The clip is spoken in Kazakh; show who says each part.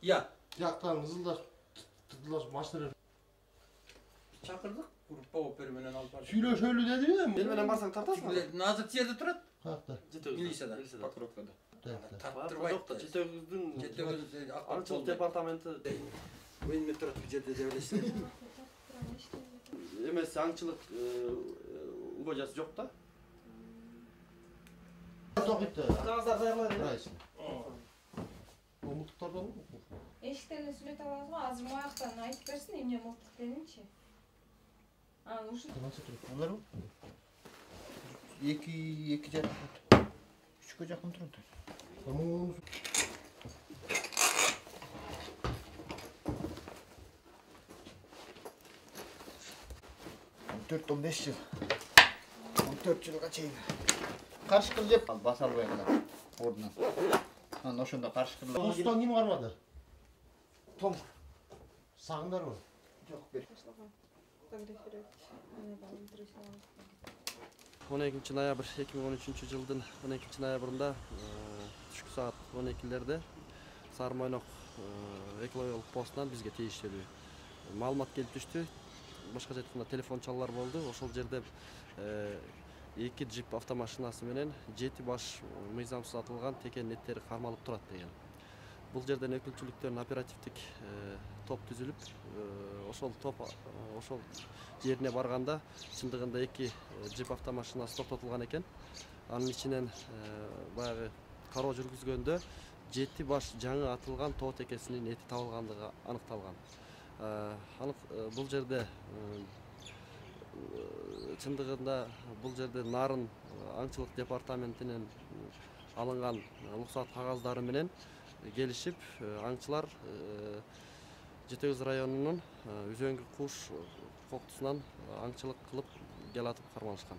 Speaker 1: Ya.
Speaker 2: Yaktan hızlılar. Tıklılar maçları.
Speaker 1: Çakırdık. Gruppa operimenen alıp var.
Speaker 2: Şöyle şöyle dedi ya.
Speaker 3: Belmenen barsan tartasın mı?
Speaker 1: Nazik yerde turat.
Speaker 2: Kalktı.
Speaker 1: Milisada. Pakroktada. Tarttırbaydı.
Speaker 3: Жокта, Жетөгүздүн
Speaker 1: Жетөгүз
Speaker 3: аңчылык департаменти
Speaker 1: Oyun metrot bir cedde devleşti.
Speaker 3: эмес аңчылык угожасы жок да.
Speaker 2: Tokitte.
Speaker 3: Кагаздар даярлайт.
Speaker 2: Райсын. O mutlulardan mı?
Speaker 4: Eşikten süre tavazı mı? Azır ayaktan ait versin emniyem mutlu denince. Anlaşıldı.
Speaker 2: Nasıl duruyor? Onlar mı? İki can. Küçük ocak mı durdu? Tamam. 4-15 yıl. 14 yılga çeydi. Karşı kıl cep al, basar bu yanına. Oradan. Hani o şunda karşı kıl. Ustan kim varmadı? Tom. Sağındar mı? Yok bir.
Speaker 3: 12 ноябрь 2013 жылдын 12 ноябрында түшкү саат 12-лерде Сармойнок экологиялык постунан бизге тийиштелүү маалымат келип түштү. Башка айтканда телефон чалуулар болду. Ошол жерде 2 джип автомашинасы менен 7 баш мыйзамсыз атылган текен неттери кармалып турат деген. Бул жерден өкүлчүлүктөрдүн оперативдик топ түзүлүп, ошол топ ошол жерине барганда чындыгында 2 джип автомашинасы токтотулган экен. Анын ичинен баягы кароо жүргүзгөндө 7 баш жаңы атылган тоо текесинин эти табылгандыгы аныкталган. Бул жерде чындыгында бул жерде Нарын аңчылык департаментинен алынган уруксат кагаздары менен келишип аңчылар Жетөгүз районунун Үзөңгү куш коктусунан аңчылык кылып келатып кармалышкан.